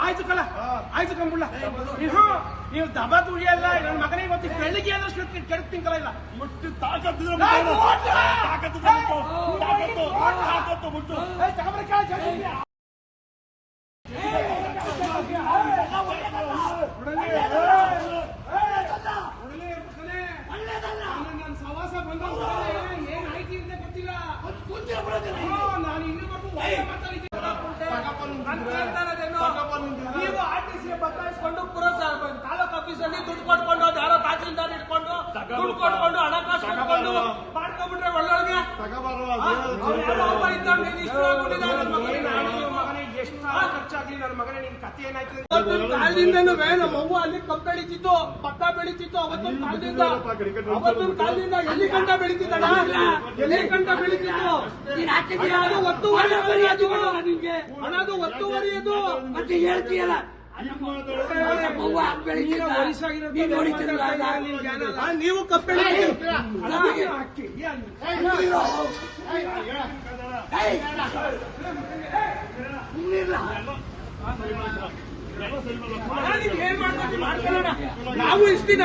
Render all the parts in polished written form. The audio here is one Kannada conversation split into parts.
ಆಯ್ತು ಕಲ ಆಯ್ತು ಕಂಬಿಡ್ಲ ನೀವು ದಬಾ ತುಳಿಯಲ್ಲ ನನ್ನ ಮಗನಿಗೆ ಇವತ್ತು ಬೆಳಿಗ್ಗೆ ಅಂದ್ರೆ ಕೆಡ್ತೀನಿಕಲ್ಲ ಇಲ್ಲ ಮುಟ್ಟು ತಾಕತ್ತು ನನ್ನ ಸವಾಸ ಬಂದ ಏನ್ ಆಯ್ತು ಅಂತ ಗೊತ್ತಿಲ್ಲ ನಾನು ಇನ್ನೂ ಮಾತಾಡಿದ್ದೀನಿ. ನೀವು ಆರ್ಟಿಸಿ ಬದಲಾಯಿಸಿಕೊಂಡು ತಾಲೂಕು ಆಫೀಸಲ್ಲಿ ದುಡ್ಡು ಕೊಟ್ಕೊಂಡು ಯಾರೋ ತಹಸೀಲ್ದಾರ್ ಇಟ್ಕೊಂಡು ದುಡ್ಡು ಕೊಟ್ಕೊಂಡು ಹಣಕಾಸು ಕೊಟ್ಕೊಂಡು ಮಾಡ್ಕೊಂಡ್ಬಿಟ್ರೆ ಒಳ್ಳೊಳಗೆ ಖರ್ಚಾಗ್ಲಿ ನನ್ನ ಮಗನೇ ನಿನ್ ಕಥೆ ಏನಾಯ್ತು ಕಾಲದಿಂದನೂ ನಮ್ಮ ಅವ್ವ ಅಲ್ಲಿ ಕಬ್ಬು ಬೆಳೀತಿತ್ತು ಭತ್ತ ಬೆಳೀತಿತ್ತು ಅವತ್ತೊಂದು ಕಾಲದಿಂದ ಎಲ್ಲಿ ಗಂಟ ಬೆಳೀತಿದ್ದಣ ಎಲ್ಲಿ ಗಂಟ ಬೆಳೀತಿತ್ತು ಹಣದು ಒತ್ತುವರಿ ಅದು ಮತ್ತೆ ಹೇಳ್ತೀಯಲ್ಲ ನೀವು ಕಪ್ಪೆ ನಾವು ಇಷ್ಟ ದಿನ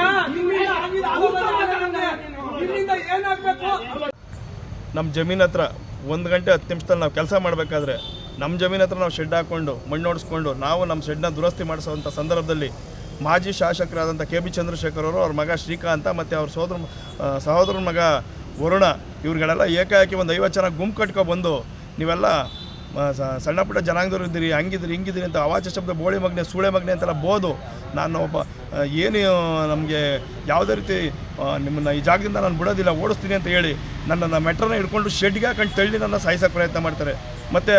ನಿಮ್ಮಿಂದ ಏನಾಗಬೇಕು. ನಮ್ಮ ಜಮೀನ್ ಹತ್ರ 1 ಗಂಟೆ 10 ನಿಮಿಷದಲ್ಲಿ ನಾವು ಕೆಲಸ ಮಾಡಬೇಕಾದ್ರೆ ನಮ್ಮ ಜಮೀನ್ ಹತ್ರ ನಾವು ಶೆಡ್ ಹಾಕ್ಕೊಂಡು ಮಣ್ಣು ಹೊಡಿಸ್ಕೊಂಡು ನಾವು ನಮ್ಮ ಶೆಡ್ನ ದುರಸ್ತಿ ಮಾಡಿಸೋವಂಥ ಸಂದರ್ಭದಲ್ಲಿ ಮಾಜಿ ಶಾಸಕರಾದಂಥ ಕೆ ಬಿ ಚಂದ್ರಶೇಖರ್ ಅವರು ಅವ್ರ ಮಗ ಶ್ರೀಕಾಂತ ಮತ್ತು ಅವ್ರ ಸಹೋದರನ ಮಗ ವರುಣ ಇವ್ರುಗಳೆಲ್ಲ ಏಕಾಏಕಿ ಒಂದು 50 ಜನ ಗುಂಪು ಕಟ್ಕೊಬಂದು ನೀವೆಲ್ಲ ಸಣ್ಣ ಪುಟ್ಟ ಜನಾಂಗದವ್ರು ಇದ್ದೀರಿ ಹಂಗಿದ್ರಿ ಹಿಂಗಿದ್ದೀರಿ ಅಂತ ಅವಾಚ್ಯ ಶಬ್ದ ಬೋಳಿ ಮಗನೆ ಸೂಳೆ ಮಗನೆ ಅಂತೆಲ್ಲ ಬೋದು ನಾನು ಒಬ್ಬ ಏನು ನಮಗೆ ಯಾವುದೇ ರೀತಿ ನಿಮ್ಮನ್ನು ಈ ಜಾಗದಿಂದ ನಾನು ಬಿಡೋದಿಲ್ಲ ಓಡಿಸ್ತೀನಿ ಅಂತ ಹೇಳಿ ನನ್ನನ್ನು ಮೆಟ್ರನ್ನ ಹಿಡ್ಕೊಂಡು ಶೆಡ್ಗೆ ಹಾಕೊಂಡು ತಳ್ಳಿ ನನ್ನ ಸಾಯಿಸೋಕ್ಕೆ ಪ್ರಯತ್ನ ಮಾಡ್ತಾರೆ. ಮತ್ತು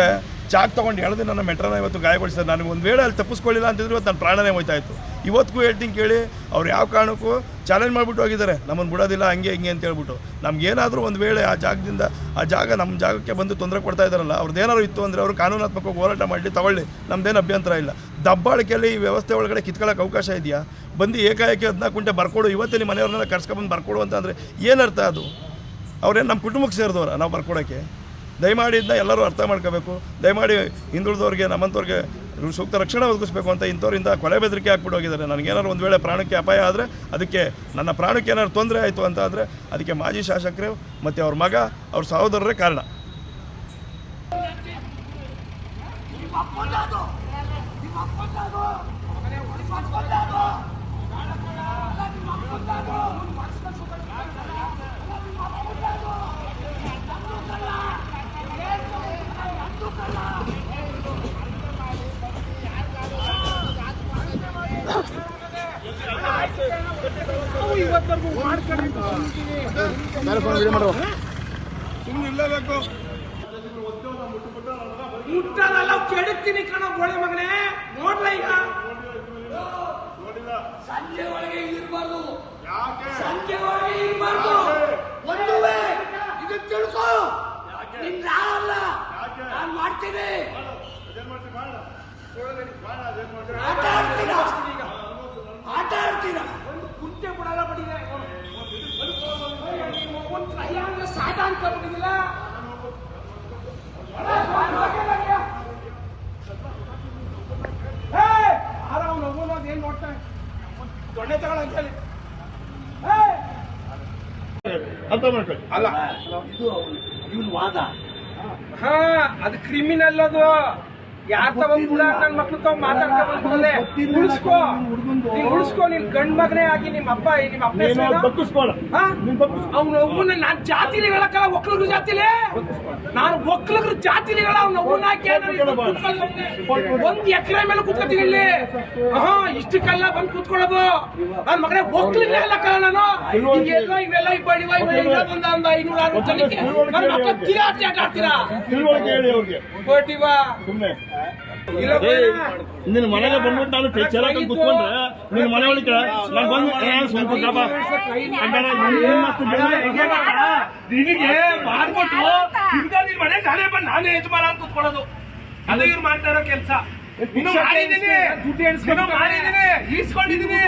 ಚಾಕ್ ತೊಗೊಂಡು ಎಳೆದು ನನ್ನ ಮೆಟ್ರನ್ನ ಇವತ್ತು ಗಾಯಗೊಳಿಸ್ತಾರೆ. ನನಗೆ ಒಂದು ವೇಳೆ ಅಲ್ಲಿ ತಪ್ಪಿಸ್ಕೊಳ್ಳಿಲ್ಲ ಅಂತಿದ್ರು ಇವತ್ತು ನನ್ನ ಪ್ರಾಣನೇ ಹೋಯ್ತಾಯಿತ್ತು. ಇವತ್ತಿಗೂ ಹೇಳ್ತೀನಿ ಕೇಳಿ, ಅವ್ರು ಯಾವ ಕಾರಣಕ್ಕೂ ಚಾಲೆಂಜ್ ಮಾಡಿಬಿಟ್ಟು ಹೋಗಿದ್ದಾರೆ, ನಮ್ಮನ್ನು ಬಿಡೋದಿಲ್ಲ ಹಂಗೆ ಹಿಂಗೆ ಅಂತ ಹೇಳ್ಬಿಟ್ಟು. ನಮಗೇನಾದರೂ ಒಂದು ವೇಳೆ ಆ ಜಾಗದಿಂದ ಆ ಜಾಗ ನಮ್ಮ ಜಾಗಕ್ಕೆ ಬಂದು ತೊಂದರೆ ಕೊಡ್ತಾ ಇದ್ದಾರಲ್ಲ, ಅವ್ರದ್ದೇನಾದ್ರು ಇತ್ತು ಅಂದರೆ ಅವರು ಕಾನೂನಾತ್ಮಕವಾಗಿ ಹೋರಾಟ ಮಾಡಲಿ, ತಗೊಳ್ಳಿ, ನಮ್ಮದೇನು ಅಭ್ಯಂತರ ಇಲ್ಲ. ದಬ್ಬಾಳಿಕೆಯಲ್ಲಿ ಈ ವ್ಯವಸ್ಥೆ ಒಳಗಡೆ ಕಿತ್ಕೊಳ್ಳೋಕೆ ಅವಕಾಶ ಇದೆಯಾ? ಬಂದು ಏಕಾಏಕಿ 14 ಗುಂಟೆ ಬರ್ಕೊಡು, ಇವತ್ತೇ ನಿಮ್ಮ ಮನೆಯವ್ರನ್ನೆಲ್ಲ ಕರ್ಸ್ಕೊಬಂದು ಬರ್ಕೊಡು ಅಂತ ಅಂದರೆ ಏನರ್ಥ ಅದು? ಅವ್ರೇನು ನಮ್ಮ ಕುಟುಂಬಕ್ಕೆ ಸೇರಿದವ್ರ ನಾವು ಬರ್ಕೊಡೋಕ್ಕೆ? ದಯಮಾಡಿ ಇದನ್ನ ಎಲ್ಲರೂ ಅರ್ಥ ಮಾಡ್ಕೋಬೇಕು. ದಯಮಾಡಿ ಹಿಂದುಳಿದವ್ರಿಗೆ ನಮ್ಮಂಥವ್ರಿಗೆ ಸೂಕ್ತ ರಕ್ಷಣೆ ಒದಗಿಸ್ಬೇಕು ಅಂತ ಇಂಥವ್ರಿಂದ ಕೊಲೆ ಬೆದರಿಕೆ ಹಾಕ್ಬಿಟ್ಟು ಹೋಗಿದ್ದಾರೆ. ನನಗೇನಾದ್ರು ಒಂದು ವೇಳೆ ಪ್ರಾಣಕ್ಕೆ ಅಪಾಯ ಆದರೆ, ಅದಕ್ಕೆ ನನ್ನ ಪ್ರಾಣಕ್ಕೆ ಏನಾದ್ರು ತೊಂದರೆ ಆಯಿತು ಅಂತ ಆದರೆ ಅದಕ್ಕೆ ಮಾಜಿ ಶಾಸಕರು ಮತ್ತು ಅವ್ರ ಮಗ ಅವ್ರ ಸಹೋದರರೇ ಕಾರಣ. ಮುಟ್ಟದಲ್ಲ ಕೆಡುತ್ತೀನಿ ಕಣ ಬೋಳೆ ಮಗನೇ. ನೋಡ್ಲ ಈಗ ಸಂಜೆ ಒಳಗೆ ಇರಬಾರ್ದು, ಸಂಜೆ ಒಳಗೆ ಇರಬಾರ್ದು. ಒಂದುವೇ ಇದು ತಿಳ್ಕೊ, ನಿನ್ ಅಲ್ಲ ನಾನು ಮಾಡ್ತೀನಿ. ಆಟ ಆಡ್ತೀರಾ ಒಂದು ಕುಂಟೆ ಬಿಡಲ್ಲ ಬಡಿದೆ ಒಂದು ಕೈಯಾಗ ಸಾಟ ಅಂತ ಬಿಟ್ಟಿದಿಲ್ಲ. ಏನ್ ನೋಡ್ತಾನೆ ದೊಣ್ಣೆ ತಗೊಳ ಅಂತ ಹೇಳಿ ಅರ್ಥ ಮಾಡ್ಕೊಳ್ಳಿ. ಅಲ್ಲ ಇವನ್ ವಾದ ಅದು ಕ್ರಿಮಿನಲ್. ಅದು ಯಾರ ತಗೊಂಡ್ಬಿಡ ನನ್ನ ಮಕ್ಳು ತಗೊಂಡ್ ಮಾತಾಡ್ಕೊಂಡ್ಬಂದ್ಮೇಲೆ ಉಳಿಸ್ಕೋ, ನೀನ್ ಉಳಿಸ್ಕೋ. ನೀನ್ ಗಂಡ್ ಮಗನೇ ಆಗಿ ನಿಮ್ಮ ಅಪ್ಪ ಅವ್ನ ಒಬ್ಬನ ನಾನ್ ಜಾತಿಲಿ ಹೇಳಕ್ಕಲ್ಲ, ಒಕ್ಲಗ್ರ ಜಾತಿಲಿ ನಾನು ಒಕ್ಲಗ್ರ ಜಾತಿಲಿ ಹೇಳ ಅವ್ನ ಒಬ್ಬನ ಹಾಕಿ 1 ಎಕರೆ ಮೇಲೆ ಕೂತ್ಕೊತೀನಿ ಇಲ್ಲಿ. ಇಷ್ಟಕ್ಕೆಲ್ಲ ಬಂದು ಕೂತ್ಕೊಳ್ಳೋದು ನನ್ನ ಮಗನೇ ಒಕ್ಲಿಗೆ ಹೇಳಕ್ಕಲ್ಲ. ನಾನು ಹಿಂಗೆಲ್ಲ ಇವೆಲ್ಲ ಬಡಿವ ಬಂದ 500-600 ಜನಕ್ಕೆ ನನ್ನ ಮಕ್ಳು ತಿರಾಟ ಆಡ್ತೀರಾ? ನಿನ್ನ ಮನೆಗೆ ಬಂದ್ಬಿಟ್ಟು ನಾನು ಚೆನ್ನಾಗಿ ಕೂತ್ಕೊಂಡ್ರೆ ನಿನ್ನ ಮನೆ ಒಳಗೆ ನಾನು ಬಂದು ನಿನಗೆ ಮಾಡ್ಬಿಟ್ಟು ಮಾಡ್ಕೊಂಡು ನಾನೇ ಯಜಮಾನ ಅಂತ ಕೂತ್ಕೊಳ್ಳೋದು, ಅದು ಇವ್ರು ಮಾಡ್ತಾ ಇರೋ ಕೆಲಸ. ಇನ್ನು ಮಾಡಿದೀನಿ, ಇನ್ನು ಮಾಡಿದೀನಿ, ಈಸ್ಕೊಂಡಿದೀನಿ.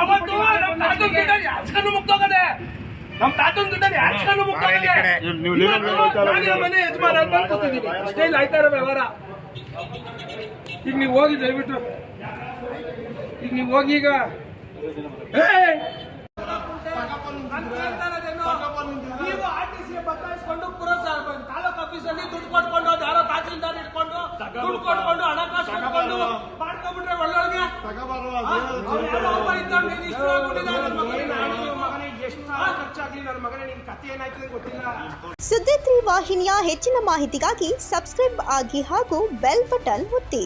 ಅವತ್ತು ನಮ್ಮ ತಾತನ ದುಡ್ಡಲ್ಲಿ ಯಾಚ್ಕೊಂಡು ಮುಗ್ದೋಗದೆ, ನಮ್ಮ ತಾತನ ದುಡ್ಡಲ್ಲಿ ಯಾಚ್ಕೊಂಡು ಮುಗ್ದೋಗದೆ. ನಾನೇ ಮನೆ ಯಜಮಾನ ಅಂತ ಕೂತಿದ್ದೀನಿ ಅಷ್ಟೇ. ಇಲ್ಲ ಆಯ್ತಾ ಇರೋ ವ್ಯವಹಾರ. ಈಗ ನೀವು ಹೋಗಿ ದಯವಿಟ್ಟು, ಈಗ ನೀವು ಹೋಗಿ ಈಗ ನೀವು ಆರ್ಟಿಸಿ ಬದಲಾಯಿಸಿಕೊಂಡು ತಾಲೂಕ್ ಆಫೀಸಲ್ಲಿ ದುಡ್ಡು ಕೊಟ್ಕೊಂಡು ಯಾರೋ ತಹಸೀಲ್ದಾರ್ ಇಟ್ಕೊಂಡು ದುಡ್ಡು ಕೊಟ್ಕೊಂಡು ಹಣಕಾಸು ಕೊಟ್ಕೊಂಡು ಮಾಡ್ಕೊಂಡ್ಬಿಟ್ರೆ ಒಳ್ಳೊಳಗೆ ಖರ್ಚಾಗ್ಲಿ ನನ್ನ ಮಗನೇ, ನಿನ್ ಕಥೆ ಏನಾಯ್ತದೆ ಗೊತ್ತಿಲ್ಲ. ಸುದ್ದಿ 3 ವಾಹಿನಿಯ ಹೆಚ್ಚಿನ ಮಾಹಿತಿಗಾಗಿ ಸಬ್ಸ್ಕ್ರೈಬ್ ಆಗಿ ಹಾಗೂ ಬೆಲ್ ಬಟನ್ ಒತ್ತಿ.